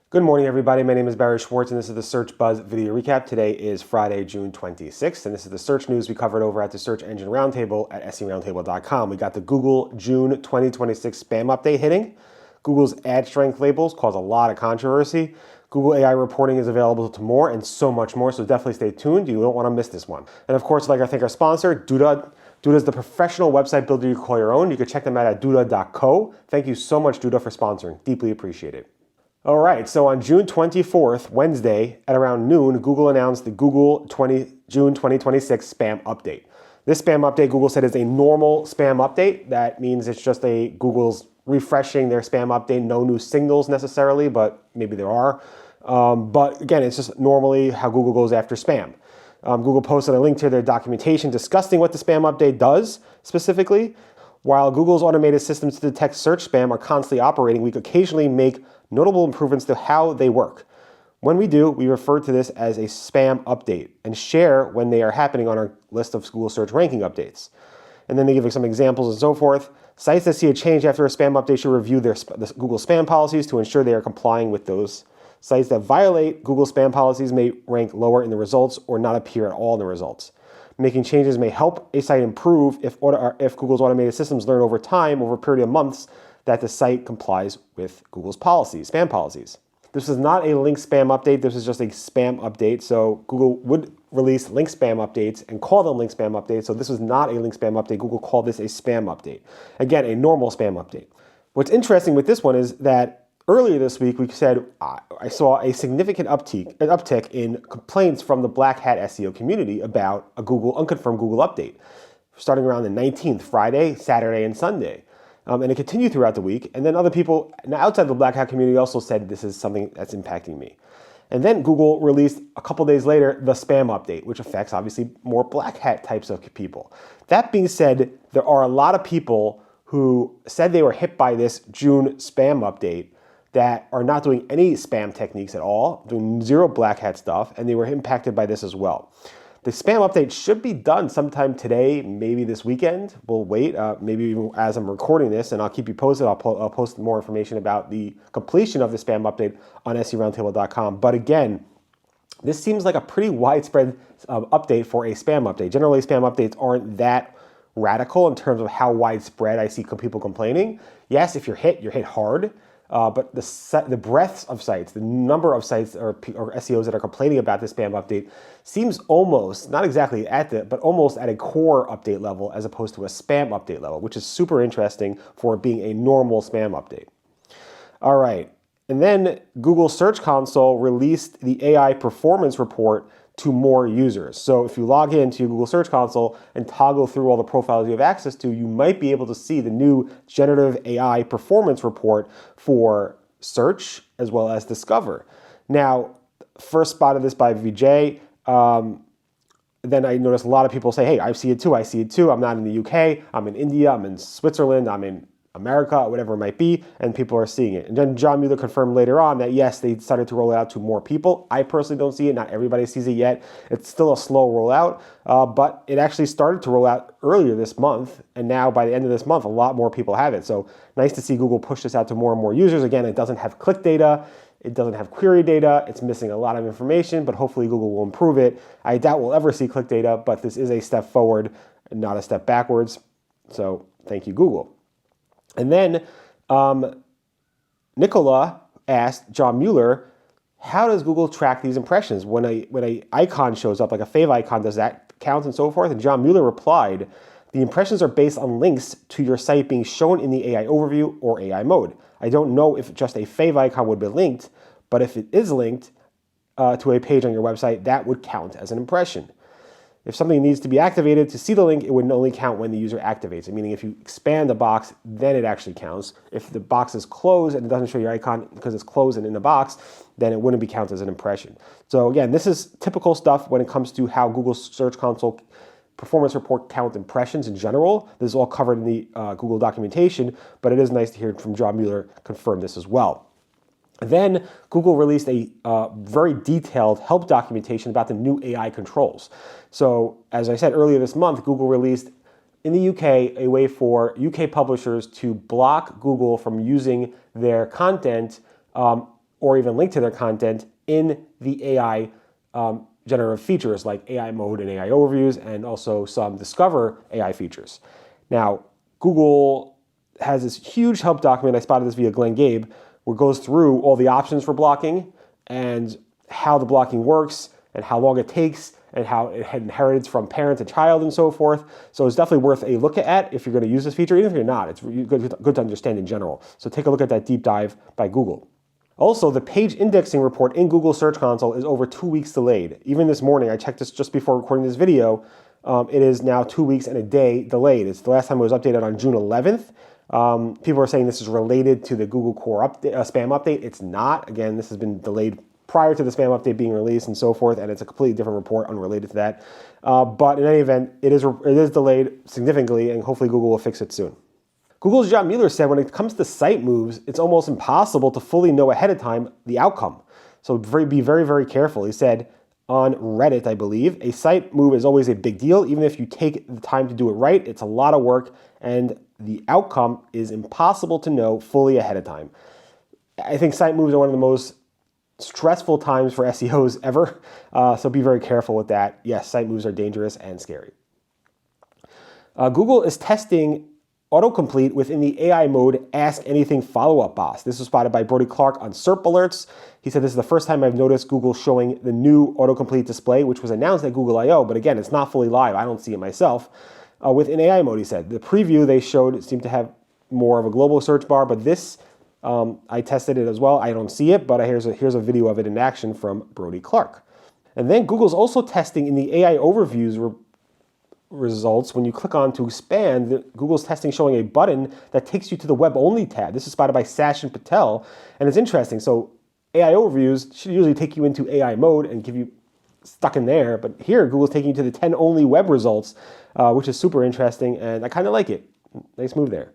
Good morning, everybody. My name is Barry Schwartz, and this is the Search Buzz video recap. Today is Friday, June 26th, and this is the search news we covered over at the Search Engine Roundtable at seroundtable.com. We got the Google June 2026 spam update hitting. Google's ad strength labels cause a lot of controversy. Google AI reporting is available to more and so much more, so definitely stay tuned. You don't want to miss this one. And of course, I'd like to thank our sponsor, Duda. Duda is the professional website builder you call your own. You can check them out at duda.co. Thank you so much, Duda, for sponsoring. Deeply appreciated. All right, so on June 24th, Wednesday, at around noon, Google announced the June 2026 spam update. This spam update, Google said, is a normal spam update. That means it's just Google's refreshing their spam update. No new signals necessarily, but maybe there are. But again, it's just normally how Google goes after spam. Google posted a link to their documentation discussing what the spam update does specifically. While Google's automated systems to detect search spam are constantly operating, we occasionally make notable improvements to how they work. When we do, we refer to this as a spam update and share when they are happening on our list of Google search ranking updates. And then they give some examples and so forth. Sites that see a change after a spam update should review the Google spam policies to ensure they are complying with those. Sites that violate Google spam policies may rank lower in the results or not appear at all in the results. Making changes may help a site improve if Google's automated systems learn over time, over a period of months, that the site complies with Google's policies, spam policies. This is not a link spam update. This is just a spam update. So Google would release link spam updates and call them link spam updates. So this was not a link spam update. Google called this a spam update. Again, a normal spam update. What's interesting with this one is that earlier this week, we said I saw a significant uptick in complaints from the Black Hat SEO community about a unconfirmed Google update, starting around the 19th, Friday, Saturday, and Sunday. And it continued throughout the week. And then other people outside the Black Hat community also said this is something that's impacting me. And then Google released a couple days later the spam update, which affects obviously more Black Hat types of people. That being said, there are a lot of people who said they were hit by this June spam update that are not doing any spam techniques at all, doing zero Black Hat stuff, and they were impacted by this as well. The spam update should be done sometime today, maybe this weekend. We'll wait, maybe even as I'm recording this, and I'll keep you posted. I'll post more information about the completion of the spam update on seroundtable.com. But again, this seems like a pretty widespread update for a spam update. Generally, spam updates aren't that radical in terms of how widespread I see people complaining. Yes, if you're hit hard. But the breadth of sites, the number of sites or SEOs that are complaining about this spam update seems almost, not exactly but almost at a core update level as opposed to a spam update level, which is super interesting for being a normal spam update. All right. And then Google Search Console released the AI performance report to more users. So if you log into Google Search Console and toggle through all the profiles you have access to, you might be able to see the new Generative AI performance report for search as well as discover. Now, first spotted this by VJ. Then I noticed a lot of people say, hey, I see it too. I'm not in the UK, I'm in India, I'm in Switzerland, I'm in America, whatever it might be, and people are seeing it. And then John Mueller confirmed later on that yes, they started to roll it out to more people. I personally don't see it. Not everybody sees it yet. It's still a slow rollout, but it actually started to roll out earlier this month, and now by the end of this month, a lot more people have it. So nice to see Google push this out to more and more users. Again, it doesn't have click data. It doesn't have query data. It's missing a lot of information, but hopefully Google will improve it. I doubt we'll ever see click data, but this is a step forward and not a step backwards. So thank you, Google. And then Nicola asked John Mueller, how does Google track these impressions? When a icon shows up, like a fave icon, does that count and so forth? And John Mueller replied, the impressions are based on links to your site being shown in the AI overview or AI mode. I don't know if just a fave icon would be linked, but if it is linked to a page on your website, that would count as an impression. If something needs to be activated to see the link, it would only count when the user activates it, meaning if you expand the box, then it actually counts. If the box is closed and it doesn't show your icon because it's closed and in the box, then it wouldn't be counted as an impression. So again, this is typical stuff when it comes to how Google Search Console performance report count impressions in general. This is all covered in the Google documentation, but it is nice to hear from John Mueller confirm this as well. Then Google released a very detailed help documentation about the new AI controls. So as I said earlier this month, Google released in the UK a way for UK publishers to block Google from using their content or even link to their content in the AI generative features like AI mode and AI overviews, and also some Discover AI features. Now, Google has this huge help document. I spotted this via Glenn Gabe, where it goes through all the options for blocking and how the blocking works and how long it takes and how it inherits from parent to child and so forth. So it's definitely worth a look at if you're going to use this feature. Even if you're not, it's good to understand in general. So take a look at that deep dive by Google. Also, the page indexing report in Google Search Console is over 2 weeks delayed. Even this morning, I checked this just before recording this video, it is now 2 weeks and a day delayed. It's the last time it was updated on June 11th. People are saying this is related to the Google Core spam update. It's not. Again, this has been delayed prior to the spam update being released and so forth, and it's a completely different report unrelated to that. But in any event, it is delayed significantly, and hopefully Google will fix it soon. Google's John Mueller said when it comes to site moves, it's almost impossible to fully know ahead of time the outcome. So be very, very careful. He said on Reddit, I believe, a site move is always a big deal. Even if you take the time to do it right, it's a lot of work, and the outcome is impossible to know fully ahead of time. I think site moves are one of the most stressful times for SEOs ever, so be very careful with that. Yes, site moves are dangerous and scary. Google is testing Autocomplete within the AI mode Ask Anything follow-up box. This was spotted by Brody Clark on SERP Alerts. He said, this is the first time I've noticed Google showing the new Autocomplete display, which was announced at Google I/O, but again, it's not fully live. I don't see it myself. Within AI mode, he said. The preview they showed seemed to have more of a global search bar, but this, I tested it as well. I don't see it, but here's a video of it in action from Brody Clark. And then Google's also testing in the AI overviews results. When you click on to expand, Google's testing showing a button that takes you to the web-only tab. This is spotted by Sachin Patel, and it's interesting. So AI overviews should usually take you into AI mode and give you stuck in there, but here Google's taking you to the 10 only web results, which is super interesting, and I kind of like it. Nice move there.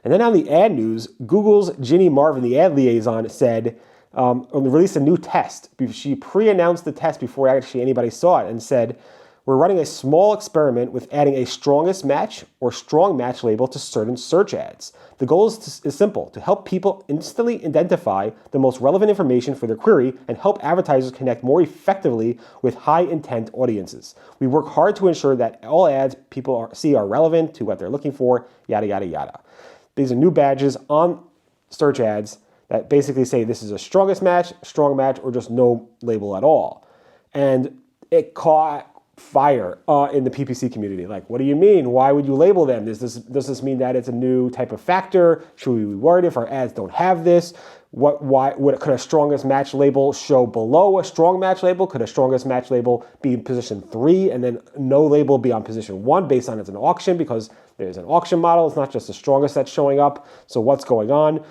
And then on the ad news, Google's Ginny Marvin, the ad liaison, said, released a new test. She pre-announced the test before actually anybody saw it and said, we're running a small experiment with adding a strongest match or strong match label to certain search ads. The goal is simple, to help people instantly identify the most relevant information for their query and help advertisers connect more effectively with high-intent audiences. We work hard to ensure that all ads people see are relevant to what they're looking for, yada, yada, yada. These are new badges on search ads that basically say this is a strongest match, strong match, or just no label at all. And it caught fire in the PPC community. Like, what do you mean? Why would you label them? Does this mean that it's a new type of factor? Should we be worried if our ads don't have this? Could a strongest match label show below a strong match label? Could a strongest match label be in position 3 and then no label be on position 1 based on it's an auction, because there's an auction model? It's not just the strongest that's showing up. So what's going on?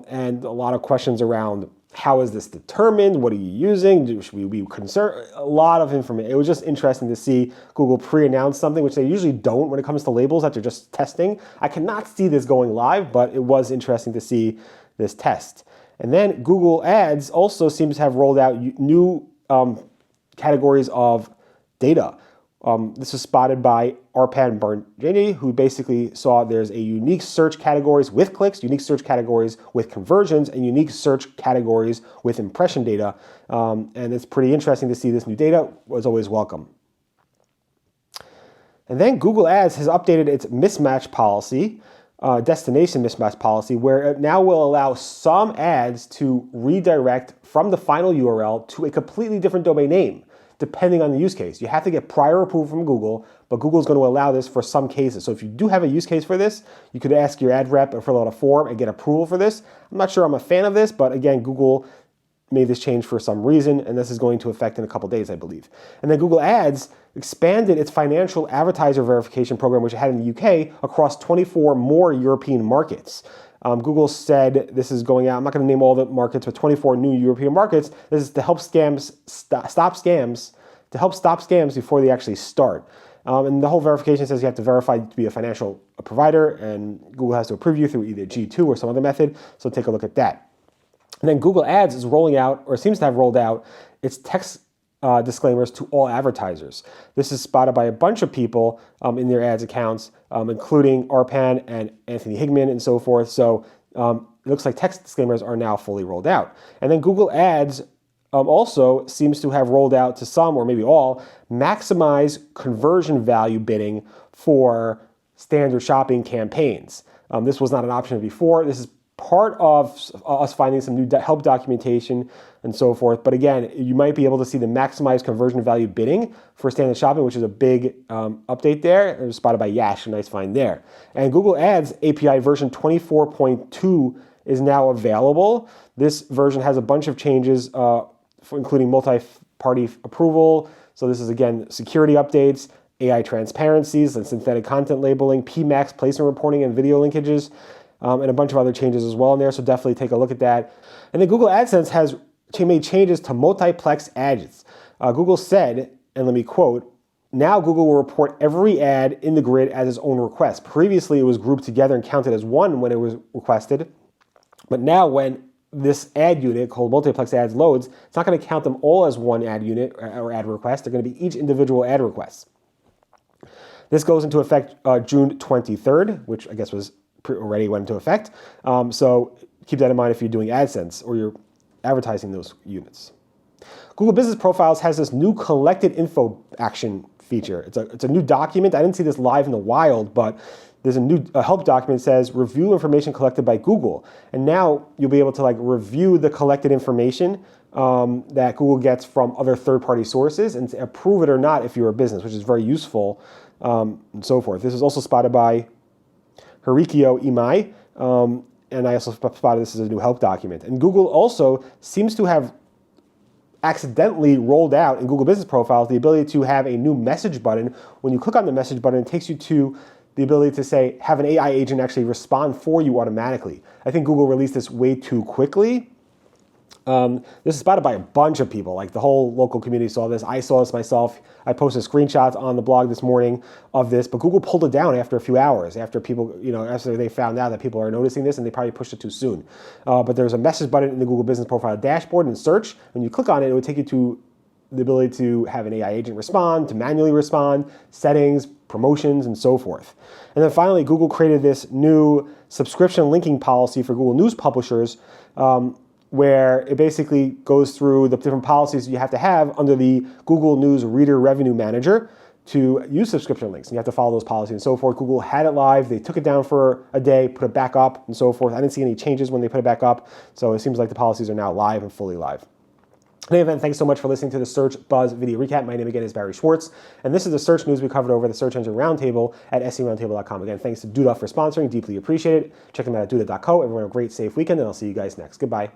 And a lot of questions around how is this determined? What are you using? Should we be concerned? A lot of information. It was just interesting to see Google pre-announce something, which they usually don't when it comes to labels that they're just testing. I cannot see this going live, but it was interesting to see this test. And then Google Ads also seems to have rolled out new categories of data. This was spotted by Arpan Barnjani, who basically saw there's a unique search categories with clicks, unique search categories with conversions, and unique search categories with impression data. And it's pretty interesting to see this new data. Was always welcome. And then Google Ads has updated its mismatch policy, destination mismatch policy, where it now will allow some ads to redirect from the final URL to a completely different domain name, depending on the use case. You have to get prior approval from Google, but Google's going to allow this for some cases. So if you do have a use case for this, you could ask your ad rep or fill out a form and get approval for this. I'm not sure I'm a fan of this, but again, Google made this change for some reason, and this is going to affect in a couple days, I believe. And then Google Ads expanded its financial advertiser verification program, which it had in the UK, across 24 more European markets. Google said this is going out. I'm not going to name all the markets, but 24 new European markets. This is to help stop scams before they actually start. And the whole verification says you have to verify to be a financial provider, and Google has to approve you through either G2 or some other method. So take a look at that. And then Google Ads is rolling out, or seems to have rolled out, its text disclaimers to all advertisers. This is spotted by a bunch of people in their ads accounts, including Arpan and Anthony Higman and so forth. So it looks like text disclaimers are now fully rolled out. And then Google Ads also seems to have rolled out to some, or maybe all, maximize conversion value bidding for standard shopping campaigns. This was not an option before. This is part of us finding some new help documentation and so forth. But again, you might be able to see the maximized conversion value bidding for standard shopping, which is a big update there. It was spotted by Yash, a nice find there. And Google Ads API version 24.2 is now available. This version has a bunch of changes, including multi-party approval. So this is, again, security updates, AI transparencies and synthetic content labeling, PMAX placement reporting and video linkages, and a bunch of other changes as well in there, so definitely take a look at that. And then Google AdSense has made changes to multiplex ads. Google said, and let me quote, "Now Google will report every ad in the grid as its own request. Previously, it was grouped together and counted as one when it was requested, but now when this ad unit called multiplex ads loads, it's not going to count them all as one ad unit or ad request. They're going to be each individual ad requests." This goes into effect June 23rd, which I guess was already went into effect. So keep that in mind if you're doing AdSense or you're advertising those units. Google Business Profiles has this new collected info action feature. It's a new document. I didn't see this live in the wild, but there's a new help document that says review information collected by Google. And now you'll be able to review the collected information that Google gets from other third-party sources and to approve it or not if you're a business, which is very useful and so forth. This is also spotted by Harikyo Imai, and I also spotted this as a new help document. And Google also seems to have accidentally rolled out in Google Business Profiles the ability to have a new message button. When you click on the message button, it takes you to the ability to say, have an AI agent actually respond for you automatically. I think Google released this way too quickly. This is spotted by a bunch of people, like the whole local community saw this. I saw this myself. I posted screenshots on the blog this morning of this, but Google pulled it down after a few hours, after people, after they found out that people are noticing this, and they probably pushed it too soon. But there's a message button in the Google Business Profile dashboard and search. When you click on it, it would take you to the ability to have an AI agent respond, to manually respond, settings, promotions, and so forth. And then finally, Google created this new subscription linking policy for Google News publishers, where it basically goes through the different policies you have to have under the Google News Reader Revenue Manager to use subscription links. And you have to follow those policies and so forth. Google had it live. They took it down for a day, put it back up, and so forth. I didn't see any changes when they put it back up. So it seems like the policies are now live and fully live. In any event, thanks so much for listening to the Search Buzz video recap. My name again is Barry Schwartz, and this is the search news we covered over the Search Engine Roundtable at SERoundtable.com. Again, thanks to Duda for sponsoring. Deeply appreciate it. Check them out at duda.co. Everyone have a great, safe weekend, and I'll see you guys next. Goodbye.